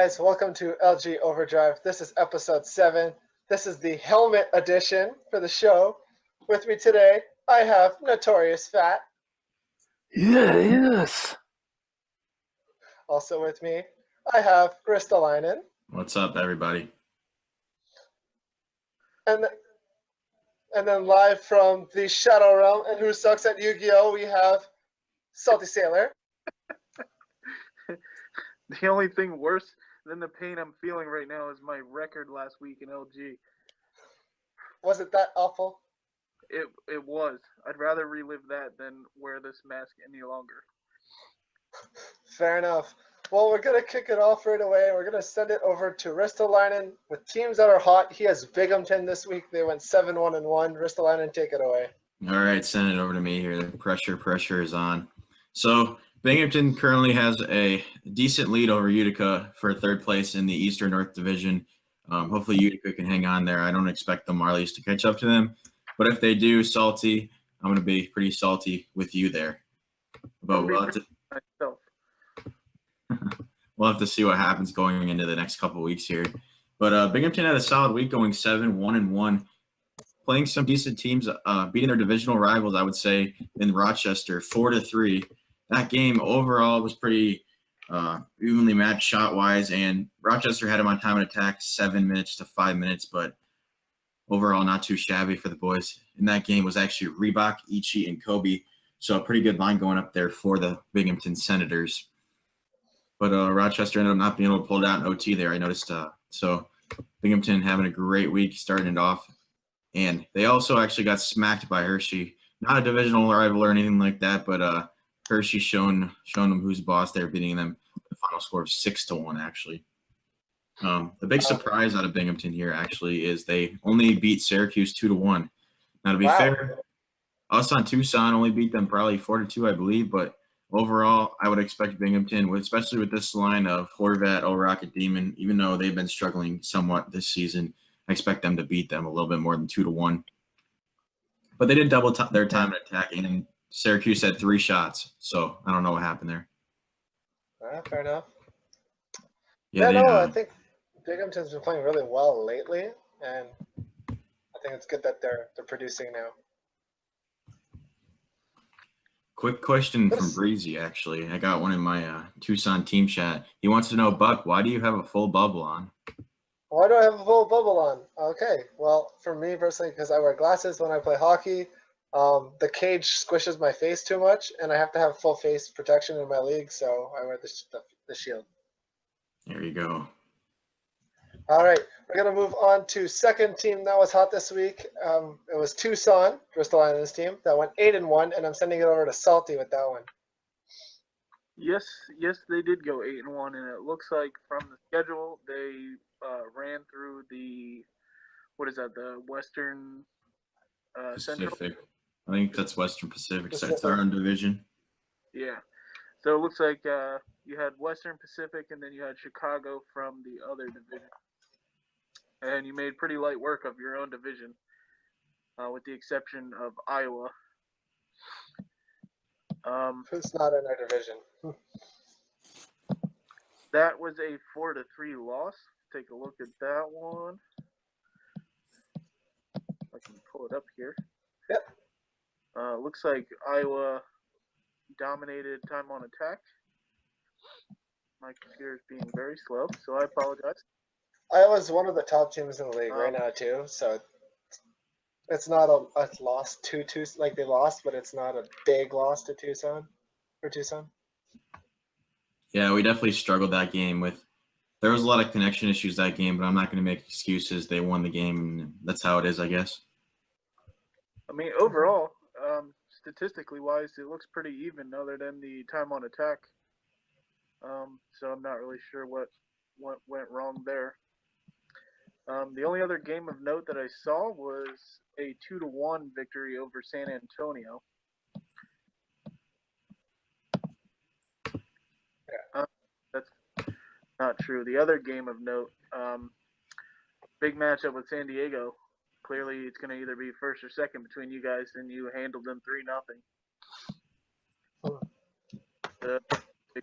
guys, welcome to LG Overdrive. This is episode 7. This is the helmet edition for the show. With me today, I have Notorious Fat. Yes. Also with me, I have Ristolainen. What's up, everybody? And then live from the Shadow Realm and Who Sucks at Yu-Gi-Oh! We have Salty Sailor. The only thing worse than the pain I'm feeling right now is my record last week in LG. Was it that awful? It was. I'd rather relive that than wear this mask any longer. Fair enough. Well, we're going to kick it off right away. We're going to send it over to Ristolainen with teams that are hot. He has Binghamton this week. They went 7-1-1. Ristolainen, take it away. All right, send it over to me here. The pressure is on. So Binghamton currently has a decent lead over Utica for third place in the Eastern North Division. Hopefully Utica can hang on there. I don't expect the Marlies to catch up to them. But if they do, Salty, I'm going to be pretty salty with you there. But we'll have to see what happens going into the next couple of weeks here. But Binghamton had a solid week going 7-1-1, playing some decent teams, beating their divisional rivals, I would say, in Rochester, 4-3. That game overall was pretty evenly matched shot-wise, and Rochester had them on time and attack 7 minutes to 5 minutes, but overall not too shabby for the boys. In that game was actually Reebok, Ichi, and Kobe, so a pretty good line going up there for the Binghamton Senators. But Rochester ended up not being able to pull it out in OT there, I noticed. So Binghamton having a great week starting it off. And they also actually got smacked by Hershey. Not a divisional rival or anything like that, but Hershey showing them who's boss there, beating them the final score of 6-1, actually. The big surprise out of Binghamton here, actually, is they only beat Syracuse 2-1. Now, to be fair, us on Tucson only beat them probably 4-2, I believe, but overall, I would expect Binghamton, especially with this line of Horvat, Rocket Demon, even though they've been struggling somewhat this season, I expect them to beat them a little bit more than 2-1. But they did double their time in attacking, and Syracuse had 3 shots, so I don't know what happened there. Fair enough. Yeah, I think Binghamton's been playing really well lately, and I think it's good that they're producing now. Quick question from Breezy, actually. I got one in my Tucson team chat. He wants to know, Buck, why do you have a full bubble on? Why do I have a full bubble on? Okay, well, for me personally, because I wear glasses when I play hockey, the cage squishes my face too much, and I have to have full face protection in my league, so I wear the shield. There you go. All right, we're going to move on to second team that was hot this week. It was Tucson, Ristolainen's team, that went 8-1, and I'm sending it over to Salty with that one. Yes, they did go 8-1, and it looks like from the schedule they ran through the Western Pacific. Central. I think that's Western Pacific. So it's our own division. Yeah. So it looks like you had Western Pacific, and then you had Chicago from the other division. And you made pretty light work of your own division, with the exception of Iowa. Who's not in our division? That was a 4-3 loss. Take a look at that one. I can pull it up here. Yep. Looks like Iowa dominated time on attack. My computer is being very slow, so I apologize. Iowa's one of the top teams in the league right now too, so it's not a loss to Tucson, like they lost, but it's not a big loss to Tucson. Yeah, we definitely struggled that game with. There was a lot of connection issues that game, but I'm not going to make excuses. They won the game, and that's how it is, I guess. I mean, overall, statistically wise, it looks pretty even, other than the time on attack. So I'm not really sure what went wrong there. The only other game of note that I saw was a 2-1 victory over San Antonio. That's not true. The other game of note, big matchup with San Diego. Clearly, it's going to either be first or second between you guys, and you handled them 3-0.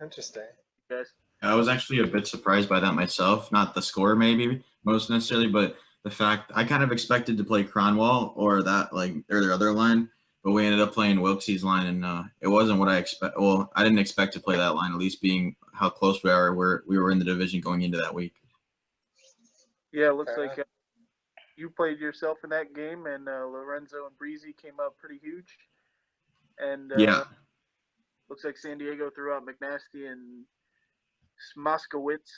Interesting. Guys. I was actually a bit surprised by that myself. Not the score, maybe most necessarily, but the fact I kind of expected to play Cronwall or their other line, but we ended up playing Wilkes's line, and it wasn't what I expect. Well, I didn't expect to play that line, at least being how close we are. We were in the division going into that week. Yeah, it looks like you played yourself in that game, and Lorenzo and Breezy came up pretty huge. And Yeah. looks like San Diego threw out McNasty, and Smoskowitz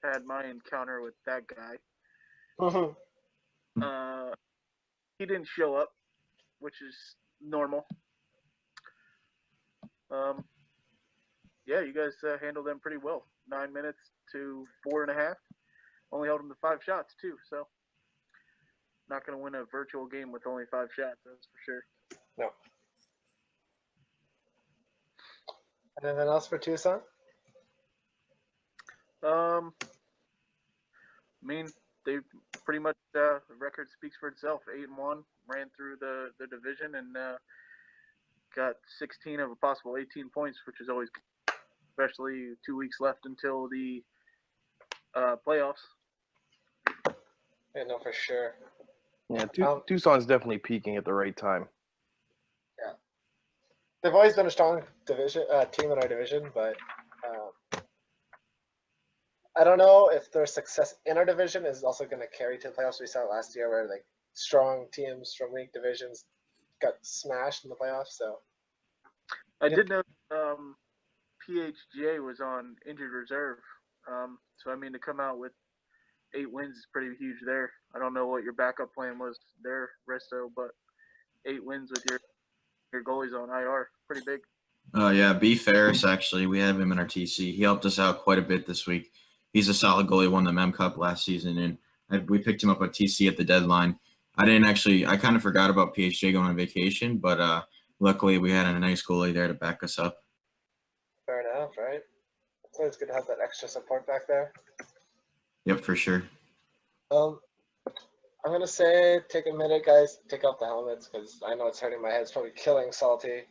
had my encounter with that guy. He didn't show up, which is normal. Yeah, you guys handled them pretty well. 9 minutes to 4.5. Only held them to 5 shots too, so not going to win a virtual game with only 5 shots. That's for sure. No. Anything else for Tucson? I mean, they pretty much the record speaks for itself. 8-1, ran through the division, and got 16 of a possible 18 points, which is always good, especially 2 weeks left until the playoffs. Yeah, no, for sure. Yeah, Tucson's definitely peaking at the right time. Yeah, they've always been a strong division team in our division, but I don't know if their success in our division is also going to carry to the playoffs. We saw it last year where like strong teams from weak divisions got smashed in the playoffs. So I did know PHJ was on injured reserve. So I mean, to come out with 8 wins is pretty huge there. I don't know what your backup plan was there, Resto, but 8 wins with your goalies on IR, pretty big. Yeah, B. Ferris, actually. We have him in our TC. He helped us out quite a bit this week. He's a solid goalie, won the Mem Cup last season, and we picked him up at TC at the deadline. I kind of forgot about PHJ going on vacation, but luckily we had a nice goalie there to back us up. fair enough, right? It's always good to have that extra support back there. Yep, for sure. I'm going to say take a minute, guys. Take off the helmets because I know it's hurting my head. It's probably killing Salty.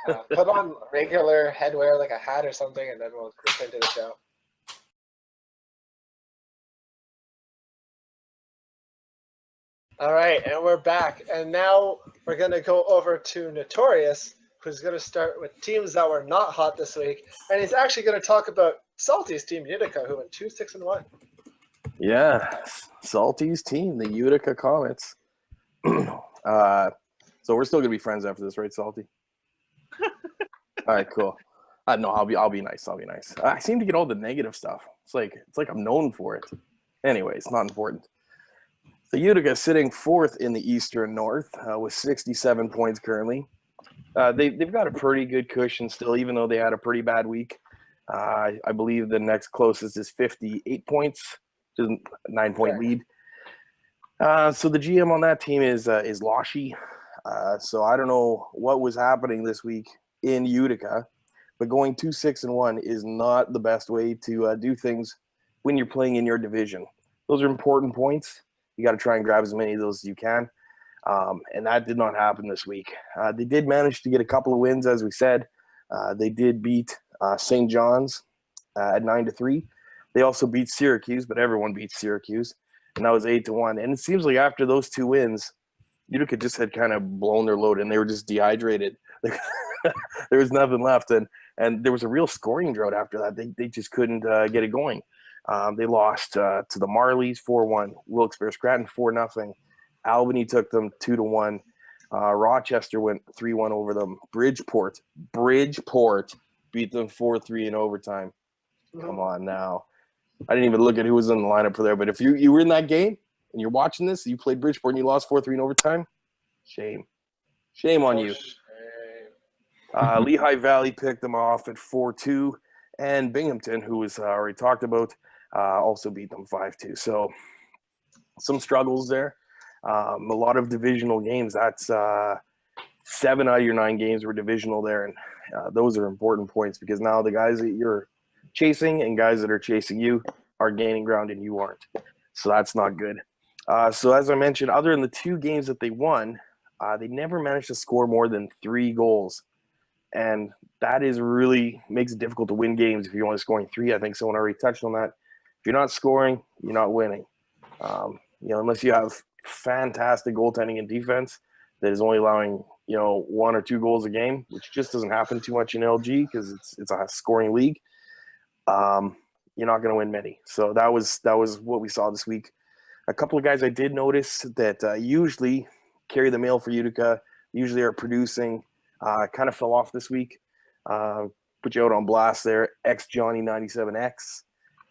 Put on regular headwear like a hat or something, and then we'll get into the show. All right, and we're back. And now we're going to go over to Notorious, who's going to start with teams that were not hot this week. And he's actually going to talk about Salty's team, Utica, who went 2-6-1. Yeah, Salty's team, the Utica Comets. So we're still going to be friends after this, right, Salty? All right, cool. No, I'll be nice. I'll be nice. I seem to get all the negative stuff. It's like I'm known for it. Anyway, it's not important. The Utica sitting 4th in the Eastern North with 67 points currently. They've got a pretty good cushion still, even though they had a pretty bad week. I believe the next closest is 58 points, which is a 9-point lead. So the GM on that team is Lashy. So I don't know what was happening this week in Utica, but going 2-6-1 is not the best way to do things when you're playing in your division. Those are important points. You got to try and grab as many of those as you can. And that did not happen this week. They did manage to get a couple of wins, as we said. They did beat St. John's at 9-3. They also beat Syracuse, but everyone beats Syracuse, and that was 8-1. And it seems like after those 2 wins, Utica just had kind of blown their load, and they were just dehydrated. There was nothing left, and there was a real scoring drought after that. They just couldn't get it going. They lost to the Marlies 4-1, Wilkes-Barre Scranton 4-0. Albany took them 2-1. Rochester went 3-1 over them. Bridgeport beat them 4-3 in overtime. Come on now. I didn't even look at who was in the lineup for there, but if you were in that game and you're watching this, you played Bridgeport and you lost 4-3 in overtime, shame on you. Lehigh Valley picked them off at 4-2, and Binghamton, who was already talked about, also beat them 5-2. So some struggles there. A lot of divisional games. That's 7 out of your 9 games were divisional there, and those are important points because now the guys that you're chasing and guys that are chasing you are gaining ground and you aren't. So that's not good. So as I mentioned, other than the 2 games that they won, they never managed to score more than 3 goals and that is really makes it difficult to win games if you're only scoring 3. I think someone already touched on that. If you're not scoring, you're not winning. Unless you have fantastic goaltending and defense that is only allowing 1 or 2 goals a game, which just doesn't happen too much in LG because it's a scoring league. You're not going to win many. So that was what we saw this week. A couple of guys I did notice that usually carry the mail for Utica, usually are producing, kind of fell off this week. Put you out on blast there. Johnny97X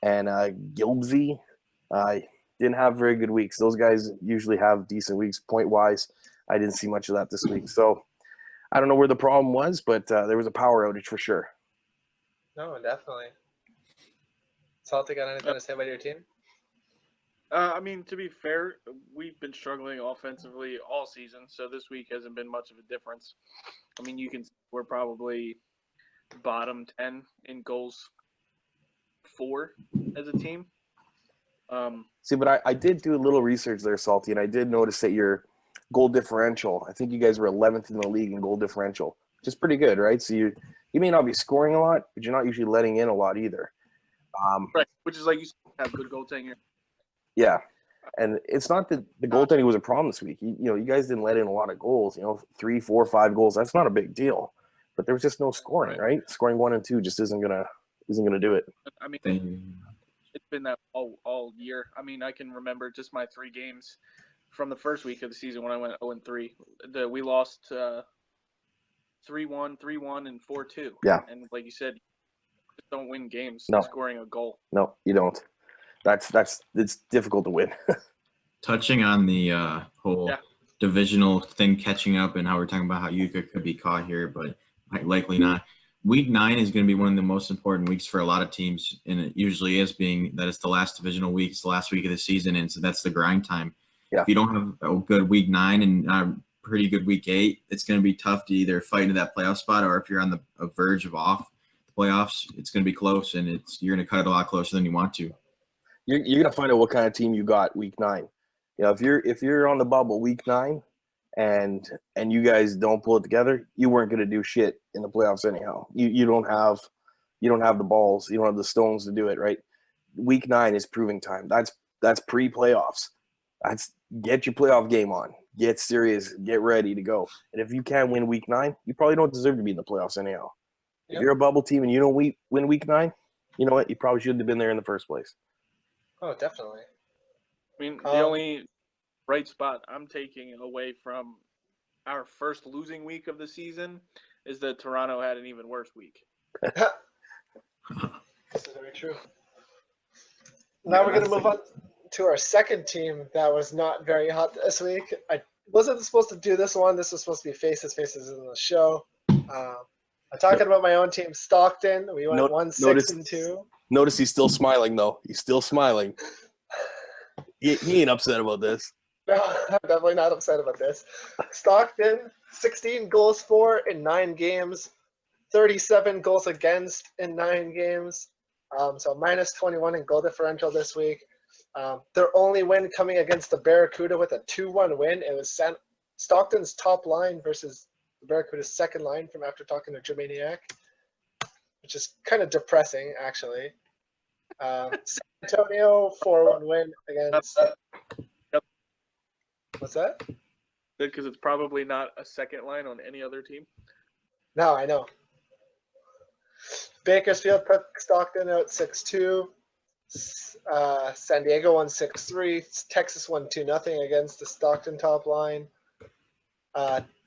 and Gilbsy didn't have very good weeks. Those guys usually have decent weeks point-wise. I didn't see much of that this week. So I don't know where the problem was, but there was a power outage for sure. No, definitely. Salty, got anything to say about your team? To be fair, we've been struggling offensively all season, so this week hasn't been much of a difference. We're probably bottom 10 in goals for as a team. See, but I did do a little research there, Salty, and I did notice that your goal differential, I think you guys were 11th in the league in goal differential, which is pretty good, right? So you may not be scoring a lot, but you're not usually letting in a lot either. Right, which is like you have good goaltending. Yeah, and it's not that the goaltending was a problem this week. You guys didn't let in a lot of goals. 3, 4, 5 goals. That's not a big deal, but there was just no scoring. Right? Scoring 1 and 2 just isn't gonna do it. It's been that all year. I can remember just my 3 games from the first week of the season when I went 0-3. We lost 3-1, 3-1, and 4-2. Yeah, and like you said, you just don't win games scoring a goal. No, you don't. It's difficult to win. Touching on the whole divisional thing catching up and how we're talking about how Utica could be caught here, but likely not. Week 9 is going to be one of the most important weeks for a lot of teams, and it usually is, being that it's the last divisional week, it's the last week of the season, and so that's the grind time. Yeah. If you don't have a good week 9 and a pretty good week 8, it's going to be tough to either fight into that playoff spot, or if you're on the verge of off the playoffs, it's going to be close, and you're going to cut it a lot closer than you want to. You're gonna find out what kind of team you got week 9. If you're on the bubble week 9 and you guys don't pull it together, you weren't gonna do shit in the playoffs anyhow. You don't have the balls, you don't have the stones to do it, right? Week 9 is proving time. That's pre-playoffs. That's get your playoff game on. Get serious, get ready to go. And if you can't win week 9, you probably don't deserve to be in the playoffs anyhow. Yep. If you're a bubble team and you don't win week 9, you know what? You probably shouldn't have been there in the first place. Oh, definitely. The only bright spot I'm taking away from our first losing week of the season is that Toronto had an even worse week. This is very true. Now we're going to move on to our second team that was not very hot this week. I wasn't supposed to do this one. This was supposed to be faces in the show. I'm talking about my own team, Stockton. We went 1-6-2. Notice he's still smiling, though. He's still smiling. He ain't upset about this. No, I'm definitely not upset about this. Stockton, 16 goals for in 9 games, 37 goals against in 9 games. So minus 21 in goal differential this week. Their only win coming against the Barracuda with a 2-1 win. It was Stockton's top line versus the Barracuda's second line from after talking to Germaniac, which is kind of depressing, actually. San Antonio 4-1 win against. What's that? Because it's probably not a second line on any other team. No, I know. Bakersfield put Stockton out 6-2. San Diego won 6-3. Texas won 2-0 against the Stockton top line.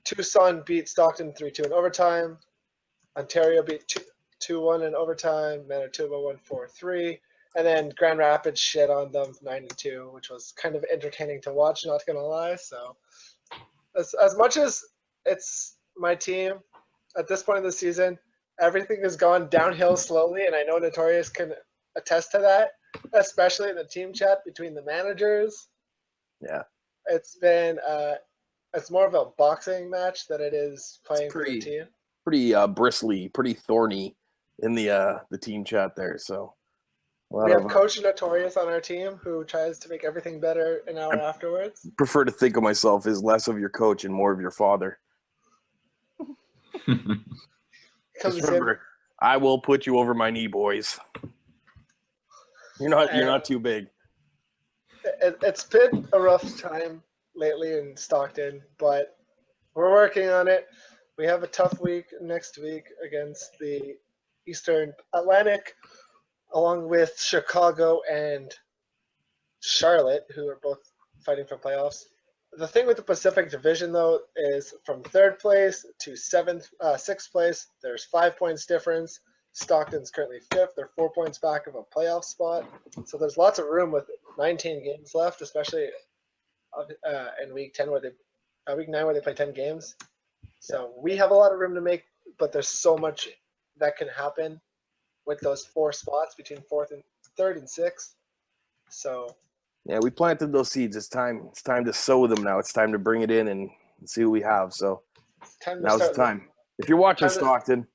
Tucson beat Stockton 3-2 in overtime. Ontario beat 2-1 in overtime. Manitoba won 4-3. And then Grand Rapids shit on them 9-2, which was kind of entertaining to watch, not going to lie. So as much as it's my team at this point of the season, everything has gone downhill slowly, and I know Notorious can attest to that, especially in the team chat between the managers. Yeah. It's been it's more of a boxing match than it is playing for the team. Pretty bristly, pretty thorny in the team chat there. So we have Coach Notorious on our team who tries to make everything better an hour afterwards. Prefer to think of myself as less of your coach and more of your father. comes Just remember, I will put you over my knee, boys. You're not too big. It's been a rough time lately in Stockton, but we're working on it. We have a tough week next week against the Eastern Atlantic, along with Chicago and Charlotte, who are both fighting for playoffs. The thing with the Pacific Division, though, is from third place to sixth place, there's 5 points difference. Stockton's currently fifth. They're 4 points back of a playoff spot. So there's lots of room with 19 games left, especially in week 10 week 9 where they play 10 games. So we have a lot of room to make, but there's so much that can happen with those 4 spots between third and sixth. So yeah, we planted those seeds. It's time to sow them now. It's time to bring it in and see what we have. So now's the time. If you're watching Stockton,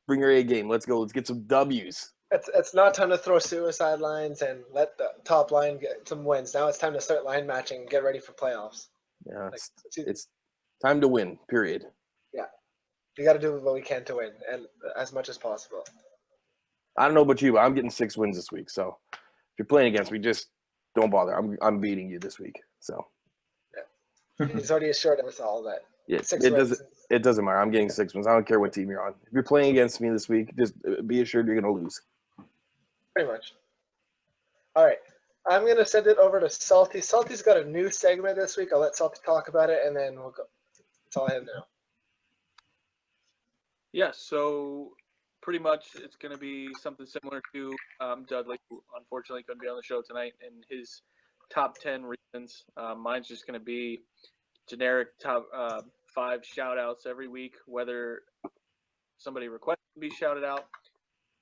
bring your A game. Let's go. Let's get some W's. It's not time to throw suicide lines and let the top line get some wins. Now it's time to start line matching and get ready for playoffs. Yeah, it's time to win, period. Yeah. We got to do what we can to win, and as much as possible. I don't know about you, but I'm getting 6 wins this week. So if you're playing against me, just don't bother. I'm beating you this week. So He's already assured us all that. yeah, it doesn't matter. I'm getting 6 wins. I don't care what team you're on. If you're playing against me this week, just be assured you're going to lose. Pretty much. All right. I'm going to send it over to Salty. Salty's got a new segment this week. I'll let Salty talk about it, and then we'll go. That's all I have now. Yeah, so pretty much it's going to be something similar to Dudley, who unfortunately couldn't be on the show tonight, and his top 10 reasons. Mine's just going to be generic top 5 shout-outs every week, whether somebody requests to be shouted out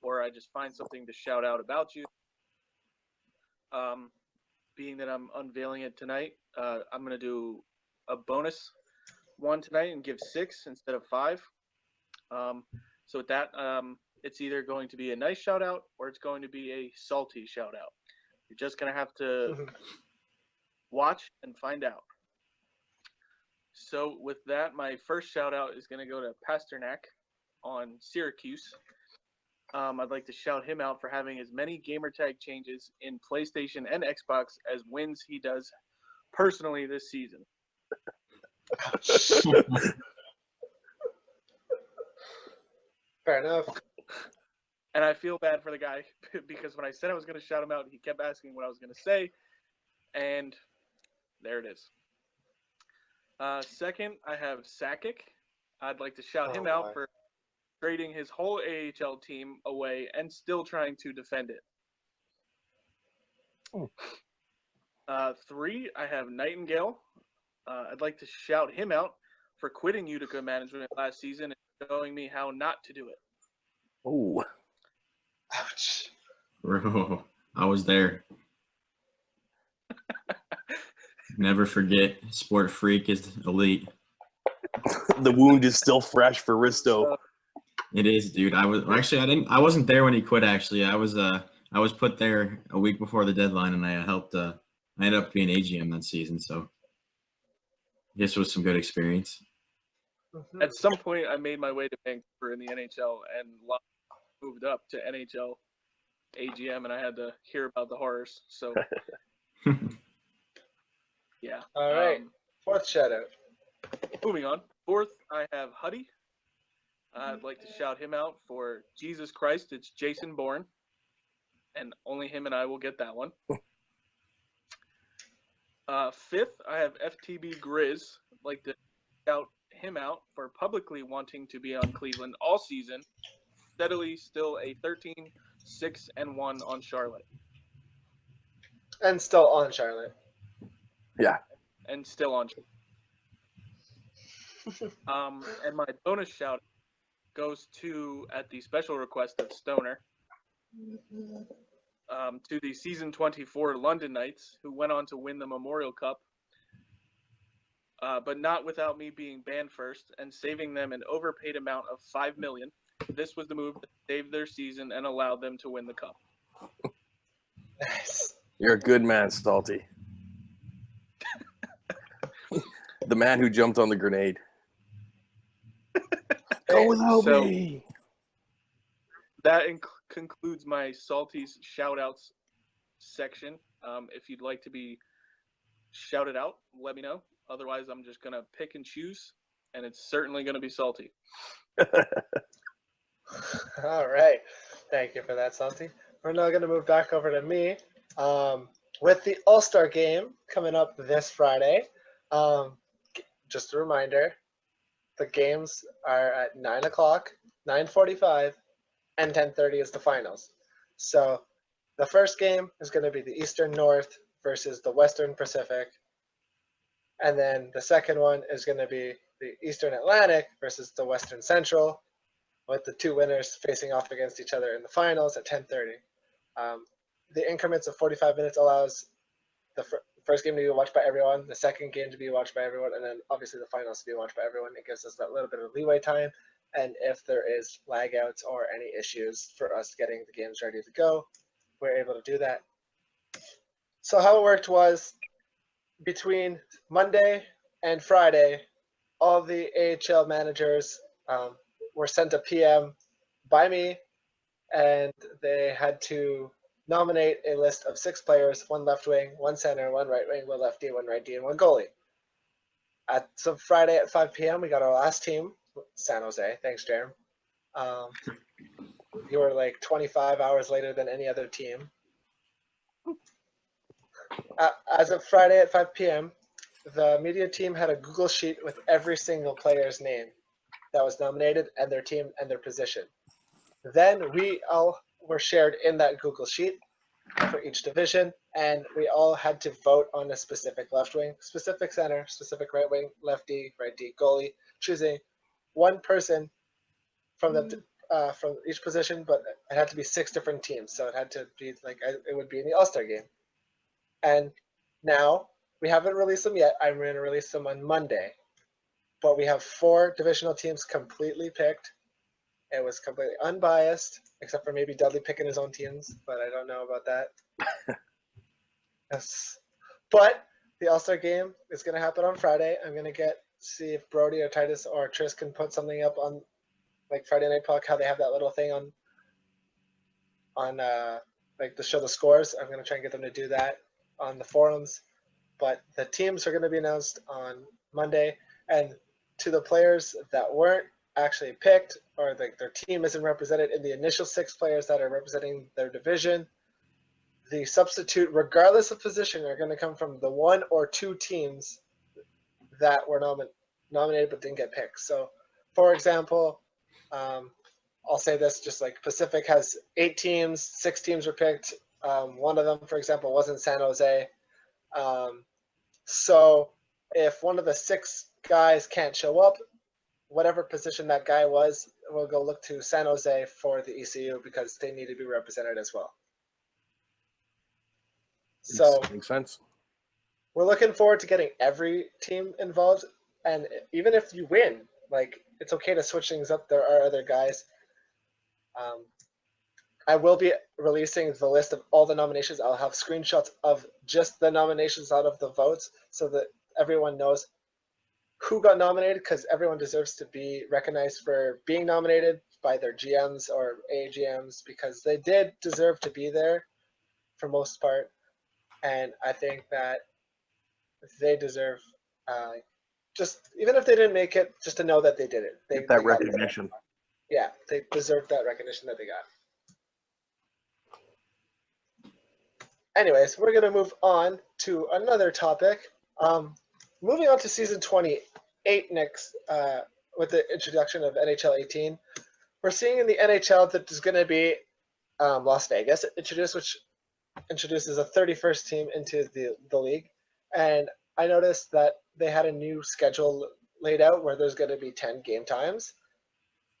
or I just find something to shout out about you. Being that I'm unveiling it tonight, I'm going to do a bonus one tonight and give 6 instead of 5. So with that, it's either going to be a nice shout out or it's going to be a salty shout out. You're just going to have to watch and find out. So with that, my first shout out is going to go to Pasternak on Syracuse. I'd like to shout him out for having as many gamertag changes in PlayStation and Xbox as wins he does personally this season. Fair enough. And I feel bad for the guy because when I said I was going to shout him out, he kept asking what I was going to say. And there it is. Second, I have Sakic. I'd like to shout him out for trading his whole AHL team away and still trying to defend it. 3, I have Nightingale. I'd like to shout him out for quitting Utica management last season and showing me how not to do it. Oh. Ouch. Bro, I was there. Never forget, Sport Freak is elite. The wound is still fresh for Risto. It is, dude. I wasn't there when he quit. Actually, I was put there a week before the deadline, and I helped. I ended up being AGM that season, so I guess it was some good experience. At some point, I made my way to Vancouver in the NHL and moved up to NHL AGM, and I had to hear about the horrors. So, yeah. All right. 4th shout out. Moving on. 4th, I have Huddy. I'd like to shout him out for Jesus Christ. It's Jason Bourne, and only him and I will get that one. 5th, I have FTB Grizz. I'd like to shout him out for publicly wanting to be on Cleveland all season, steadily still a 13-6-1 on Charlotte. And still on Charlotte. Yeah. And still on Charlotte. And my bonus shout goes to, at the special request of Stoner, to the season 24 London Knights, who went on to win the Memorial Cup, but not without me being banned first and saving them an overpaid amount of $5 million. This was the move that saved their season and allowed them to win the cup. Nice. You're a good man, Stalty. The man who jumped on the grenade. Go without me. that concludes my Salties shout-outs section. If you'd like to be shouted out, let me know. Otherwise, I'm just going to pick and choose, and it's certainly going to be Salty. All right. Thank you for that, Santi. We're now going to move back over to me. With the All-Star game coming up this Friday, just a reminder, the games are at 9 o'clock, 9:45, and 10:30 is the finals. So the first game is going to be the Eastern North versus the Western Pacific. And then the second one is going to be the Eastern Atlantic versus the Western Central, with the two winners facing off against each other in the finals at 10:30. The increments of 45 minutes allows the first game to be watched by everyone, the second game to be watched by everyone, and then obviously the finals to be watched by everyone. It gives us that little bit of leeway time, and if there is lag outs or any issues for us getting the games ready to go, we're able to do that. So how it worked was, between Monday and Friday, all the AHL managers were sent a PM by me, and they had to nominate a list of 6 players, 1 left wing, 1 center, 1 right wing, 1 lefty, 1 righty, and 1 goalie. So Friday at 5 p.m., we got our last team, San Jose. Thanks, Jerem. You were like 25 hours later than any other team. As of Friday at 5 p.m., the media team had a Google sheet with every single player's name that was nominated and their team and their position. Then we all were shared in that Google sheet for each division, and we all had to vote on a specific left wing, specific center, specific right wing, lefty, righty, goalie, choosing one person from from each position, but it had to be 6 different teams, so it had to be like it would be in the All-Star game. And now we haven't released them yet. I'm going to release them on Monday, but we have 4 divisional teams completely picked. It was completely unbiased, except for maybe Dudley picking his own teams, but I don't know about that. Yes. But the All-Star game is going to happen on Friday. I'm going to see if Brody or Titus or Tris can put something up on like Friday Night Puck, how they have that little thing on like to show the scores. I'm going to try and get them to do that on the forums. But the teams are going to be announced on Monday, and to the players that weren't actually picked, or their team isn't represented in the initial 6 players that are representing their division, the substitute, regardless of position, are going to come from the 1 or 2 teams that were nominated but didn't get picked. So, for example, I'll say this, just like Pacific has 8 teams, 6 teams were picked. One of them, for example, wasn't San Jose. So if one of the 6 guys can't show up, whatever position that guy was, we'll go look to San Jose for the ECU because they need to be represented as well. So makes sense. We're looking forward to getting every team involved, and even if you win, like, it's okay to switch things up. There are other guys. I will be releasing the list of all the nominations. I'll have screenshots of just the nominations out of the votes so that everyone knows who got nominated, because everyone deserves to be recognized for being nominated by their GMs or AGMs, because they did deserve to be there for most part. And I think that they deserve, just even if they didn't make it, just to know that they did it. Get that recognition. Yeah, they deserve that recognition that they got. Anyways, we're going to move on to another topic. Moving on to season 28 next, with the introduction of NHL 18. We're seeing in the NHL that there's going to be Las Vegas introduced, which introduces a 31st team into the league. And I noticed that they had a new schedule laid out where there's going to be 10 game times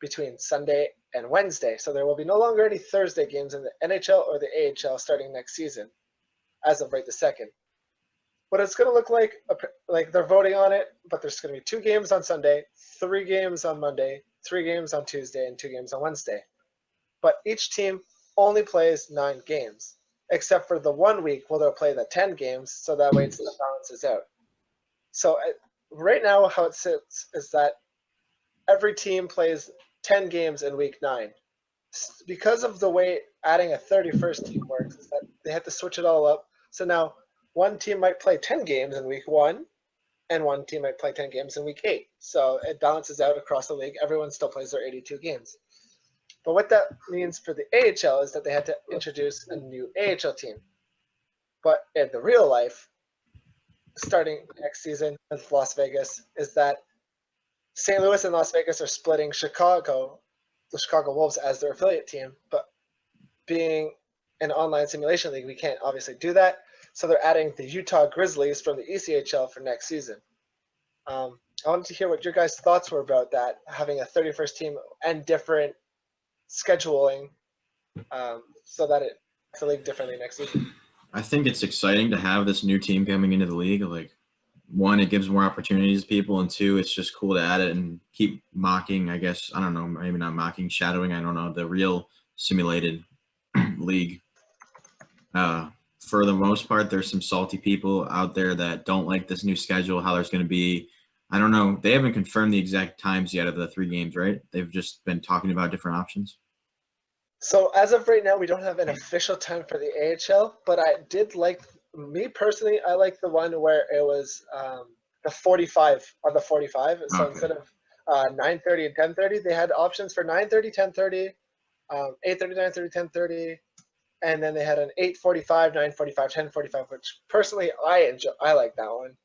between Sunday and Wednesday. So there will be no longer any Thursday games in the NHL or the AHL starting next season, as of right this second. What it's going to look like they're voting on it, but there's going to be 2 games on Sunday, 3 games on Monday, 3 games on Tuesday, and 2 games on Wednesday. But each team only plays 9 games, except for the 1 week where they'll play the 10 games, so that way it balances out. So right now how it sits is that every team plays 10 games in week 9. because of the way adding a 31st team works, is that they had to switch it all up. So now one team might play 10 games in week 1, and one team might play 10 games in week 8. So it balances out across the league. Everyone still plays their 82 games. But what that means for the AHL is that they had to introduce a new AHL team. But in the real life, starting next season with Las Vegas, is that St. Louis and Las Vegas are splitting the Chicago Wolves as their affiliate team. But being an online simulation league, we can't obviously do that. So they're adding the Utah Grizzlies from the ECHL for next season. I wanted to hear what your guys' thoughts were about that, having a 31st team and different scheduling, so that it makes the league differently next season. I think it's exciting to have this new team coming into the league. Like, one, it gives more opportunities to people, and two, it's just cool to add it and keep mocking, I guess, I don't know, maybe not mocking, shadowing, I don't know, the real simulated league. For the most part, there's some salty people out there that don't like this new schedule, how there's going to be, I don't know, they haven't confirmed the exact times yet of the 3 games, right? They've just been talking about different options. So as of right now, we don't have an official time for the AHL, but I did like, me personally, I like the one where it was the 45 on the 45. So Okay. instead of 9:30 and 10:30, they had options for 9:30, 10:30, 8:30, 9:30, 10:30, and then they had an 8:45, 9:45, 10:45, which personally I enjoy. I like that one.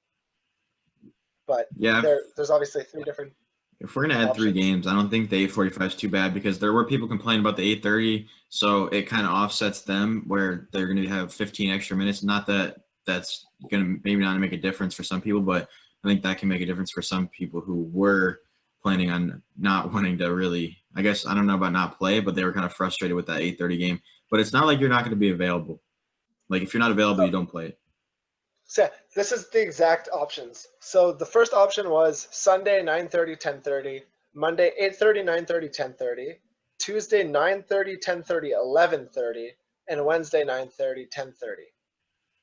But Yeah, there's obviously 3 different. if we're going to add 3 options. games, I don't think the 8:45 is too bad, because there were people complaining about the 8:30, so it kind of offsets them where they're going to have 15 extra minutes. Not that that's going to maybe not make a difference for some people, but I think that can make a difference for some people who were planning on not wanting to really, I guess, I don't know about not play, but they were kind of frustrated with that 8:30 game. But it's not like you're not going to be available. Like, if you're not available, you don't play it. So yeah, this is the exact options. So the first option was Sunday 9:30, 10:30, Monday 8:30, 9:30, 10:30, Tuesday 9:30, 10:30, 11:30, and Wednesday 9:30, 10:30.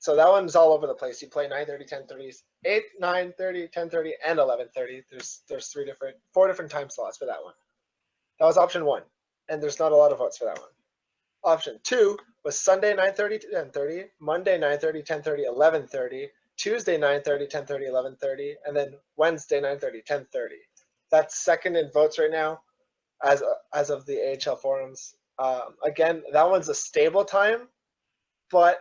So that one's all over the place. You play 9:30, 10:30, 8, 9:30, 10:30, and 11:30. There's 4 different time slots for that one. That was option 1, and there's not a lot of votes for that one. Option 2 was Sunday 9:30 to 10:30, Monday 9:30, 10:30, 11:30, Tuesday 9:30, 10:30, 11:30, and then Wednesday 9:30, 10:30. That's second in votes right now, as of the AHL forums. Again, that one's a stable time, but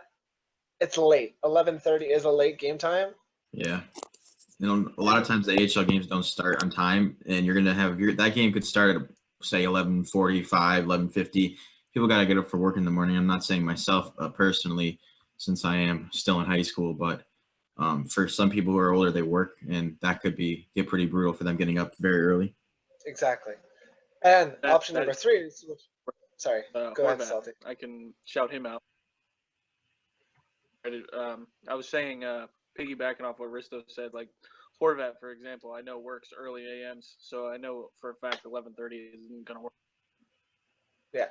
it's late. 11:30 is a late game time. Yeah. A lot of times the AHL games don't start on time, and you're going to have that game could start at, say, 11:45, 11:50. People got to get up for work in the morning. I'm not saying myself personally, since I am still in high school, but for some people who are older, they work, and that could get pretty brutal for them getting up very early. Exactly. And option number 3 is, sorry, go ahead, Horvat. Salty. I can shout him out. I was saying, piggybacking off what Risto said, like Horvat, for example, I know works early AMs, so I know for a fact 11:30 isn't going to work. Yeah.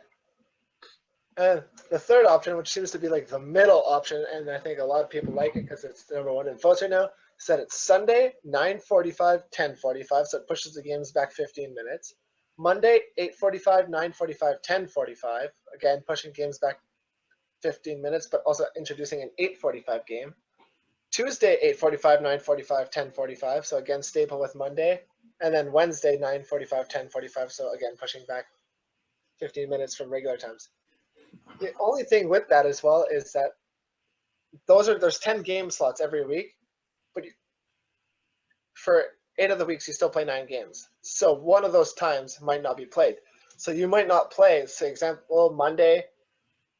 And the third option, which seems to be like the middle option, and I think a lot of people like it because it's number 1 in votes right now, is that it's Sunday, 9:45, 10:45, so it pushes the games back 15 minutes. Monday, 8:45, 9:45, 10:45, again, pushing games back 15 minutes, but also introducing an 8:45 game. Tuesday, 8:45, 9:45, 10:45, so again, stable with Monday. And then Wednesday, 9:45, 10:45, so again, pushing back 15 minutes from regular times. The only thing with that as well is that there's 10 game slots every week, but for 8 of the weeks you still play 9 games. So one of those times might not be played. So you might not play, say example, Monday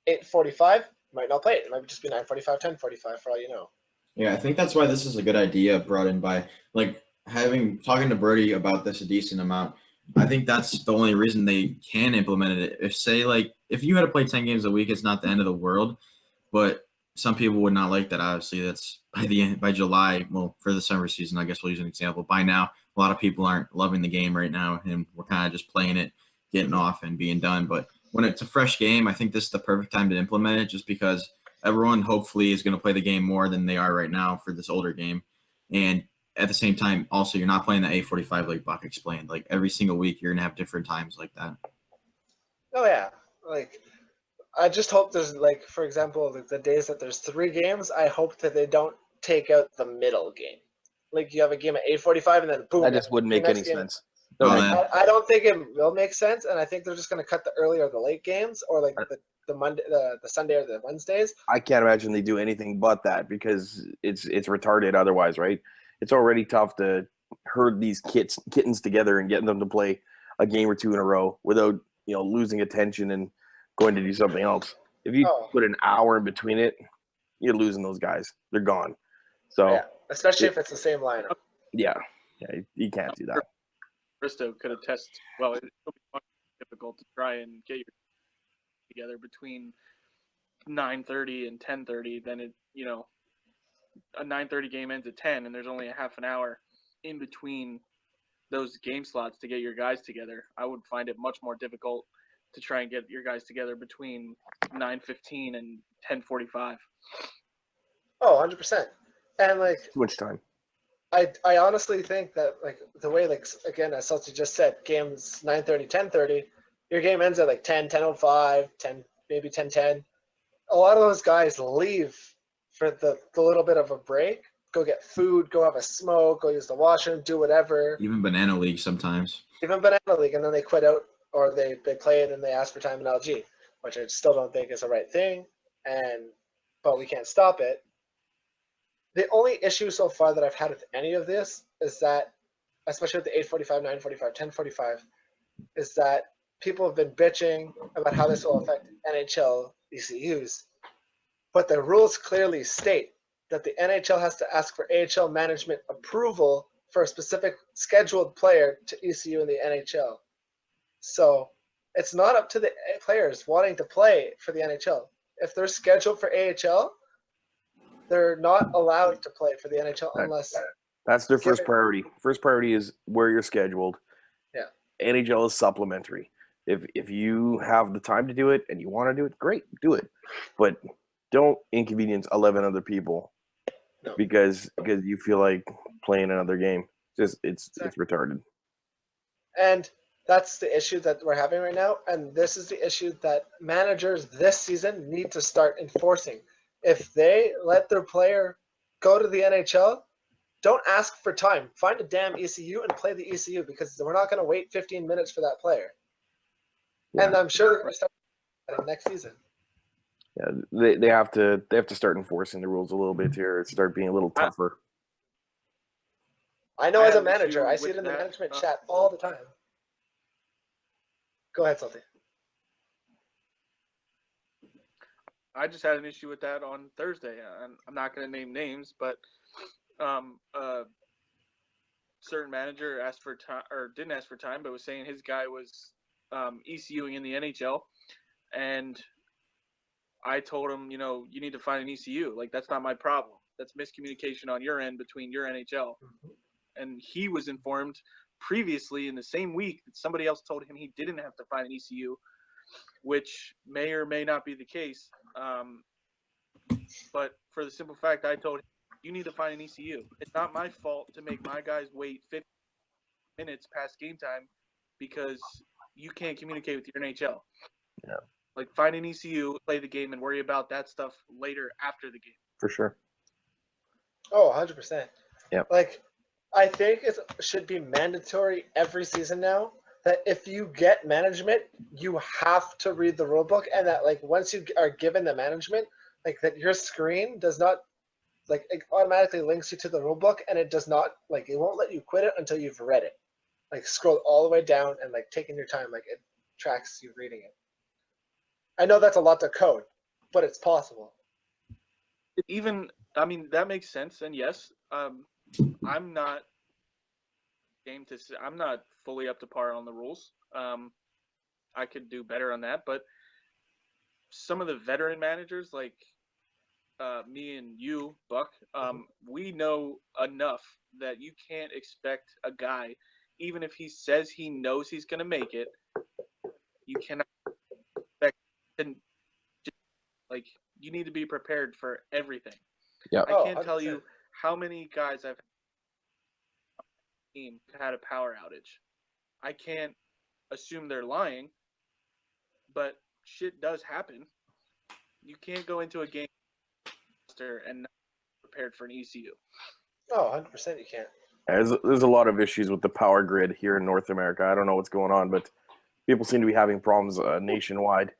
8:45, you might not play it. It might just be 9:45, 10:45 for all you know. Yeah, I think that's why this is a good idea brought in by, like, talking to Brody about this a decent amount. I think that's the only reason they can implement it. If you had to play 10 games a week, it's not the end of the world, but some people would not like that. Obviously, that's by July. Well, for the summer season, I guess we'll use an example. By now, a lot of people aren't loving the game right now, and we're kind of just playing it, getting off, and being done. But when it's a fresh game, I think this is the perfect time to implement it, just because everyone hopefully is going to play the game more than they are right now for this older game, and at the same time, also, you're not playing the 8:45 like Buck explained. Like, every single week, you're going to have different times like that. Oh, yeah. Like, I just hope there's like, for example, like the days that there's 3 games, I hope that they don't take out the middle game. Like you have a game at 8:45 and then boom. That just wouldn't the make next any game. sense. Oh, No, that- I don't think it will make sense, and I think they're just going to cut the early or the late games, or like the Monday, the Sunday or the Wednesdays. I can't imagine they do anything but that because it's retarded otherwise, right? It's already tough to herd these kittens together and getting them to play a game or 2 in a row without losing attention and going to do something else. If you Oh. put an hour in between it, you're losing those guys. They're gone. So Yeah, especially if it's the same lineup. yeah, you can't do that. Bristow could attest. Well, it'll be much difficult to try and get your together between 9:30 and 10:30. Then a 9:30 game ends at 10, and there's only a half an hour in between those game slots to get your guys together. I would find it much more difficult to try and get your guys together between 9:15 and 10:45. Oh, 100%. And like Too much time. I honestly think that like the way like again as Salty just said, games 9:30, 10:30, your game ends at like 10, 10:05, 10 maybe 10:10. A lot of those guys leave for the little bit of a break, go get food, go have a smoke, go use the washroom, do whatever. Even Banana League sometimes. Even Banana League, and then they quit out or they play it and they ask for time in LG, which I still don't think is the right thing. But we can't stop it. The only issue so far that I've had with any of this is that, especially with the 8:45, 9:45, 10:45, is that people have been bitching about how this will affect NHL ECUs. But the rules clearly state that the NHL has to ask for AHL management approval for a specific scheduled player to ECU in the NHL. So it's not up to the players wanting to play for the NHL. If they're scheduled for AHL, they're not allowed to play for the NHL unless that's their first priority. First priority is where you're scheduled. Yeah. NHL is supplementary. If you have the time to do it and you want to do it, great, do it. But don't inconvenience 11 other people because you feel like playing another game. It's retarded. And that's the issue that we're having right now. And this is the issue that managers this season need to start enforcing. If they let their player go to the NHL, don't ask for time. Find a damn ECU and play the ECU because we're not going to wait 15 minutes for that player. Yeah. And I'm sure they're going to start that next season. Yeah, they have to start enforcing the rules a little bit here. Start being a little tougher. I know I as a have an manager, issue I see it with in the that. management chat all the time. Go ahead, Salty. I just had an issue with that on Thursday. I'm not going to name names, but a certain manager asked for time, or didn't ask for time, but was saying his guy was ECUing in the NHL, and I told him, you need to find an ECU. Like, that's not my problem. That's miscommunication on your end between your NHL. And he was informed previously in the same week that somebody else told him he didn't have to find an ECU, which may or may not be the case. But for the simple fact, I told him, you need to find an ECU. It's not my fault to make my guys wait 50 minutes past game time because you can't communicate with your NHL. Yeah. Like, find an ECU, play the game, and worry about that stuff later after the game. For sure. Oh, 100%. Yeah. Like, I think it should be mandatory every season now that if you get management, you have to read the rule book, and that like once you are given the management, like that your screen does not like it automatically links you to the rule book, and it does not like it won't let you quit it until you've read it. Like scroll all the way down and like taking your time, like it tracks you reading it. I know that's a lot to code, but it's possible. That makes sense, and yes, I'm not fully up to par on the rules. I could do better on that, but some of the veteran managers, like me and you, Buck, we know enough that you can't expect a guy, even if he says he knows he's going to make it, you cannot expect him to, like, you need to be prepared for everything. Yeah. I can't tell you how many guys I've had a power outage. I can't assume they're lying, but shit does happen. You can't go into a game and not be prepared for an ECU. Oh, 100% you can't. There's a lot of issues with the power grid here in North America. I don't know what's going on, but people seem to be having problems nationwide,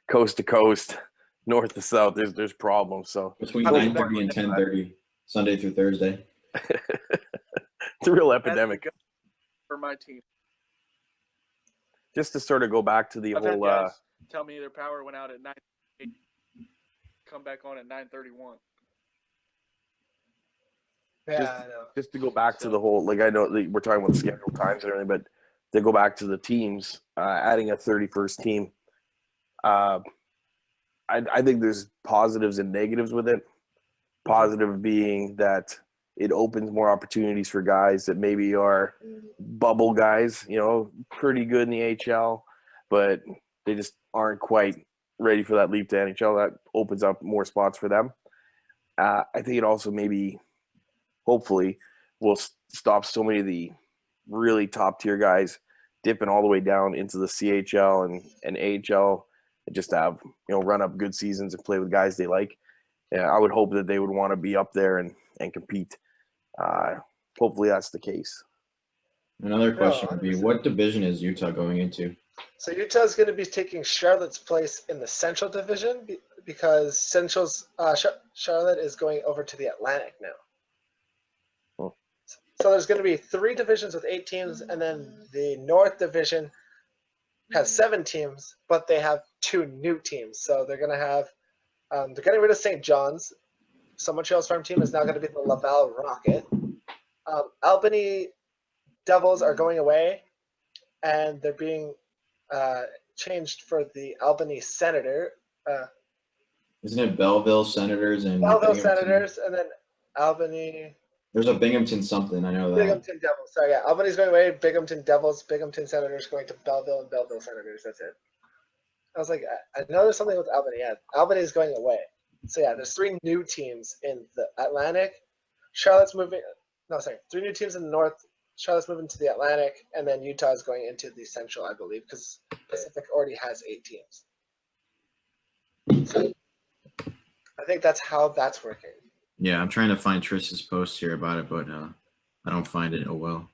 coast to coast, north to south. There's problems. So Between 9:30 and 10:30, Sunday through Thursday. It's a real epidemic. For my team. Just to sort of go back to the I've had whole guys tell me their power went out at 9, come back on at 9:31. Yeah, I know. just to go back to the whole, like, I know we're talking about the scheduled times and everything, but to go back to the teams, adding a 31st team, I think there's positives and negatives with it. Positive being that it opens more opportunities for guys that maybe are bubble guys, pretty good in the AHL, but they just aren't quite ready for that leap to NHL. That opens up more spots for them. I think it also maybe, hopefully, will stop so many of the really top tier guys dipping all the way down into the CHL and AHL and just have, run up good seasons and play with guys they like. I would hope that they would want to be up there and compete. Hopefully that's the case. Another question would be, what division is Utah going into? So Utah's going to be taking Charlotte's place in the Central Division because Charlotte is going over to the Atlantic now. Oh. So there's going to be 3 divisions with 8 teams, and then the North Division has 7 teams, but they have 2 new teams. So they're going to have they're getting rid of St. John's. So Montreal's farm team is now going to be the Laval Rocket. Albany Devils are going away, and they're being changed for the Albany Senator. Isn't it Belleville Senators and Belleville Binghamton? Senators, and then Albany. There's a Binghamton something. I know that. Binghamton Devils. Sorry, yeah. Albany's going away. Binghamton Devils. Binghamton Senators going to Belleville, and Belleville Senators. That's it. I was like, I know there's something with Albany. Yeah, Albany's going away. So yeah, there's 3 new teams in the Atlantic. Charlotte's moving. No, sorry, 3 new teams in the North. Charlotte's moving to the Atlantic, and then Utah is going into the Central, I believe, because Pacific already has 8 teams. So I think that's how that's working. Yeah, I'm trying to find Trish's post here about it, but I don't find it. Oh well.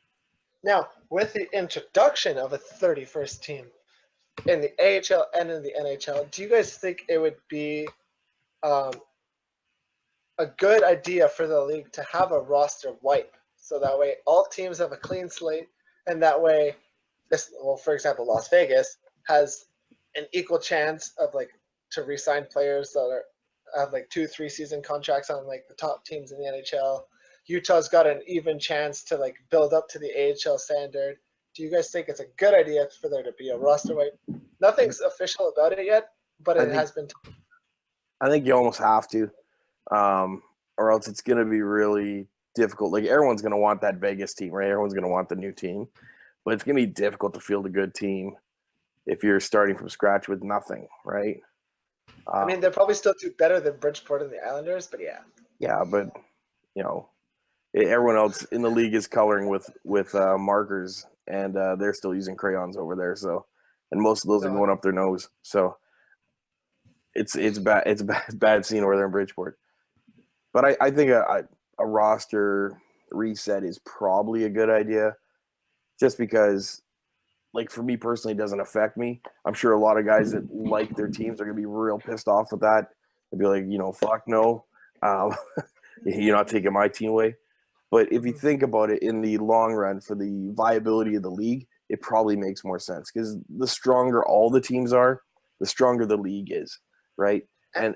Now, with the introduction of a 31st team in the AHL and in the NHL, do you guys think it would be a good idea for the league to have a roster wipe? So that way all teams have a clean slate, and that way, for example, Las Vegas has an equal chance of to re-sign players that have 2-3 season contracts on the top teams in the NHL. Utah's got an even chance to build up to the AHL standard. Do you guys think it's a good idea for there to be a roster wipe? Nothing's official about it yet, but it has been. I think you almost have to, or else it's going to be really difficult. Everyone's going to want that Vegas team, right? Everyone's going to want the new team, but it's going to be difficult to field a good team if you're starting from scratch with nothing, right? I mean, they'll probably still do better than Bridgeport and the Islanders, but yeah. Yeah, but everyone else in the league is coloring with markers, and they're still using crayons over there. So, and most of those are going up their nose. So, it's bad. It's a bad scene over there in Bridgeport. But I think a roster reset is probably a good idea, just because, for me personally, it doesn't affect me. I'm sure a lot of guys that like their teams are going to be real pissed off with that. They'd be like, fuck no. You're not taking my team away. But if you think about it in the long run for the viability of the league, it probably makes more sense because the stronger all the teams are, the stronger the league is, right? And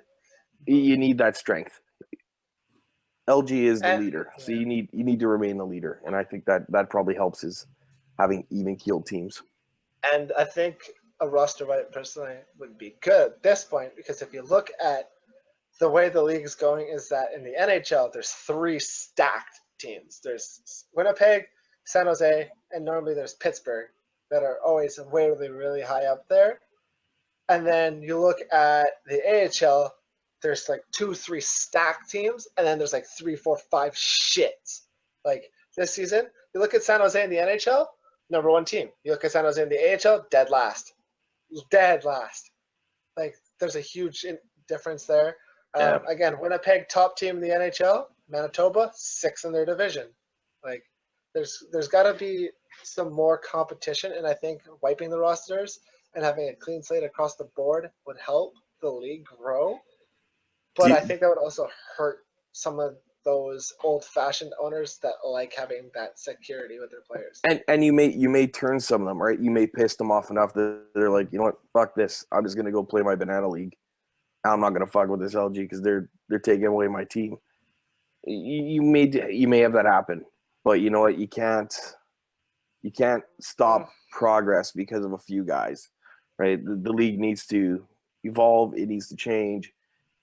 you need that strength. LG is the leader, so you need to remain the leader, and I think that probably helps is having even-keeled teams. And I think a roster wipe personally would be good at this point because if you look at the way the league is going, is that in the NHL there's 3 stacked teams. There's Winnipeg, San Jose, and normally there's Pittsburgh that are always really, really high up there. And then you look at the AHL, there's 2-3 stacked teams, and then there's 3, 4, 5 shits. This season, you look at San Jose in the NHL, number 1 team. You look at San Jose in the AHL, dead last. Dead last. Like, there's a huge difference there. Yeah. Again, Winnipeg, top team in the NHL. Manitoba, 6th in their division. Like, there's got to be some more competition, and I think wiping the rosters and having a clean slate across the board would help the league grow. But I think that would also hurt some of those old-fashioned owners that like having that security with their players. And you may turn some of them, right? You may piss them off enough that they're like, you know what, fuck this. I'm just gonna go play my banana league. I'm not gonna fuck with this LG because they're taking away my team. You may have that happen, but you know what? You can't stop progress because of a few guys, right? The league needs to evolve. It needs to change.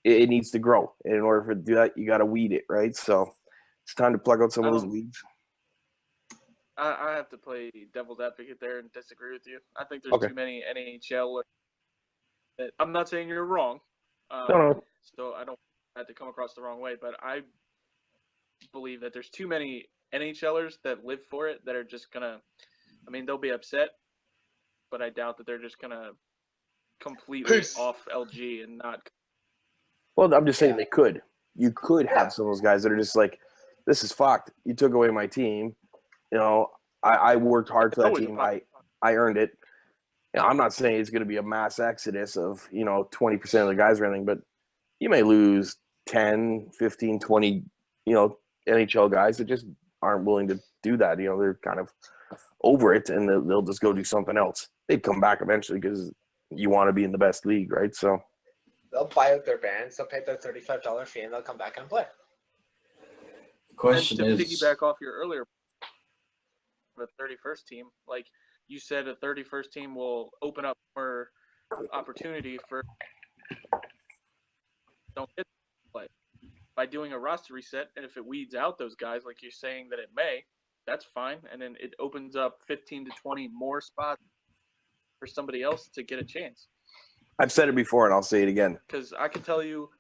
It needs to grow. And in order for it to do that, you got to weed it, right? So it's time to plug out some of those weeds. I have to play devil's advocate there and disagree with you. I think there's too many NHL. I'm not saying you're wrong. No. So I don't have to come across the wrong way, but I believe that there's too many NHLers that live for it that are just gonna. I mean, they'll be upset, but I doubt that they're just gonna completely off LG and not. Well, I'm just saying they could. You could have some of those guys that are just like, this is fucked. You took away my team. You know, I worked hard for that team. I earned it. You know, I'm not saying it's going to be a mass exodus of, 20% of the guys or anything, but you may lose 10, 15, 20, NHL guys that just aren't willing to do that. They're kind of over it and they'll just go do something else. They'd come back eventually because you want to be in the best league, right? So they'll buy out their bands, they'll pay their $35 fee, and they'll come back and play. Question and to is, piggyback off your earlier, the 31st team, like you said, a 31st team will open up more opportunity for don't get to play by doing a roster reset, and if it weeds out those guys, like you're saying that it may, that's fine, and then it opens up 15 to 20 more spots for somebody else to get a chance. I've said it before, and I'll say it again. Because I can tell you.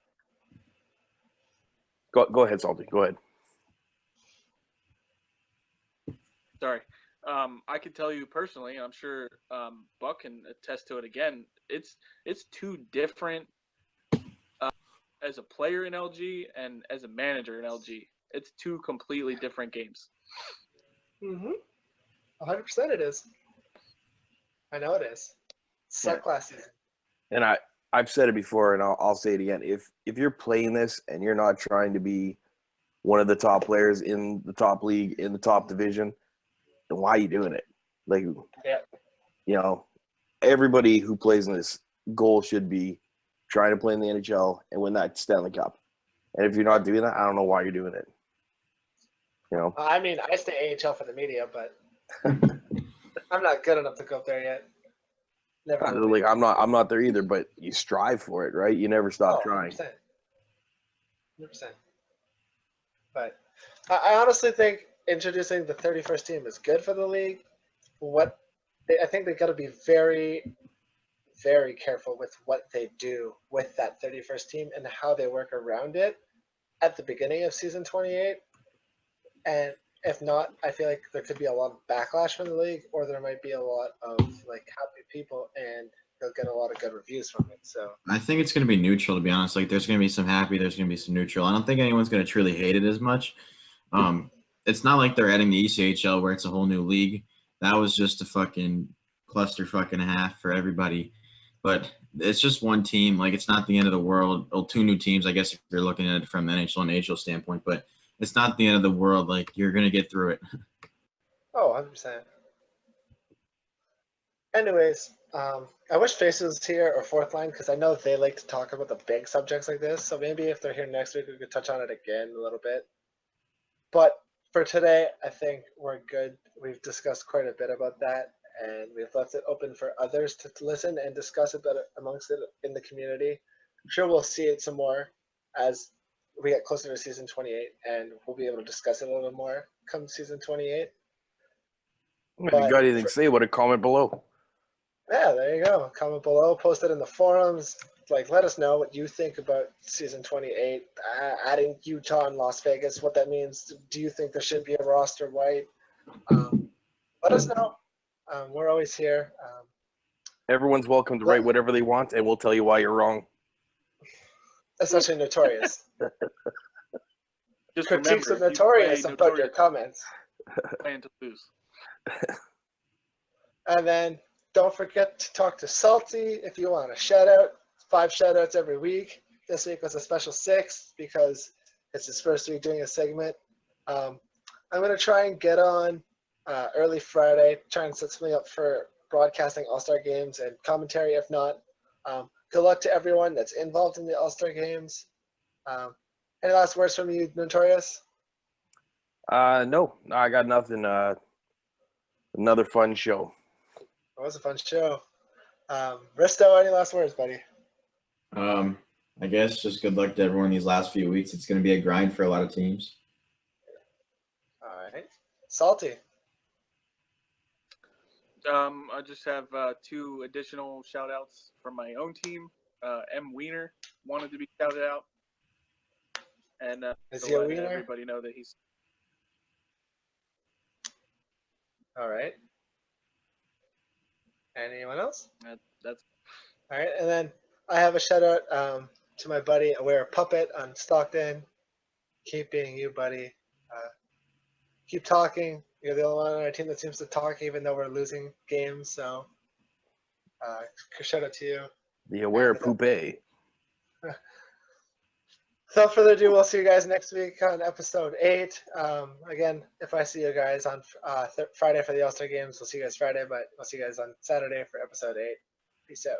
Go ahead, Salty. Go ahead. Sorry. I can tell you personally, and I'm sure Buck can attest to it again. It's too different as a player in LG and as a manager in LG. It's two completely different games. 100% it is. I know it is. Subclass season. And I've said it before, and I'll say it again. If you're playing this and you're not trying to be one of the top players in the top league, in the top division, then why are you doing it? Like, everybody who plays in this goal should be trying to play in the NHL and win that Stanley Cup. And if you're not doing that, I don't know why you're doing it. I mean, I stay AHL for the media, but I'm not good enough to go up there yet. Never. Like I'm not there either, but you strive for it, right? You never stop trying. 100%. But I honestly think introducing the 31st team is good for the league. I think they got to be very, very careful with what they do with that 31st team and how they work around it at the beginning of season 28. And if not, I feel like there could be a lot of backlash from the league, or there might be a lot of happy people, and they'll get a lot of good reviews from it. So I think it's going to be neutral, to be honest. Like, there's going to be some happy, there's going to be some neutral. I don't think anyone's going to truly hate it as much. It's not like they're adding the ECHL where it's a whole new league. That was just a fucking cluster fucking half for everybody. But it's just one team. Like, it's not the end of the world. Well, two new teams, I guess, if you're looking at it from the NHL and AHL standpoint. But it's not the end of the world. Like, you're going to get through it. Oh, 100%. Anyways, I wish Faces was here or Fourth Line because I know they like to talk about the big subjects like this. So maybe if they're here next week, we could touch on it again a little bit. But for today, I think we're good. We've discussed quite a bit about that, and we've left it open for others to listen and discuss it amongst it in the community. I'm sure we'll see it some more as we get closer to season 28, and we'll be able to discuss it a little more come season 28. If you got anything to say about it, comment below. Yeah, there you go. Comment below, post it in the forums. Let us know what you think about season 28, adding Utah and Las Vegas, what that means. Do you think there should be a roster white? Let us know. We're always here. Everyone's welcome to write whatever they want, and we'll tell you why you're wrong. Especially Notorious. Just Critiques of remember, if you Notorious play and put your Notorious, comments. plan to lose. And then don't forget to talk to Salty if you want a shout out. 5 shout outs every week. This week was a special 6 because it's his first week doing a segment. I'm going to try and get on early Friday, try and set something up for broadcasting All-Star games and commentary. If not, good luck to everyone that's involved in the All-Star games. Any last words from you, Notorious? No, I got nothing. Another fun show. It was a fun show. Risto, any last words, buddy? I guess just good luck to everyone these last few weeks. It's going to be a grind for a lot of teams. All right. Salty. I just have 2 additional shout outs from my own team. M. Wiener wanted to be shouted out. And Is to he a let wiener? everybody know that he's. All right. Anyone else? That's All right. And then I have a shout out to my buddy, Aware Puppet on Stockton. Keep being you, buddy. Keep talking. You're the only one on our team that seems to talk even though we're losing games. So shout out to you. The Aware Poupée. Without further ado, we'll see you guys next week on episode 8. Again, if I see you guys on Friday for the All-Star games, we'll see you guys Friday, but we'll see you guys on Saturday for episode 8. Peace out.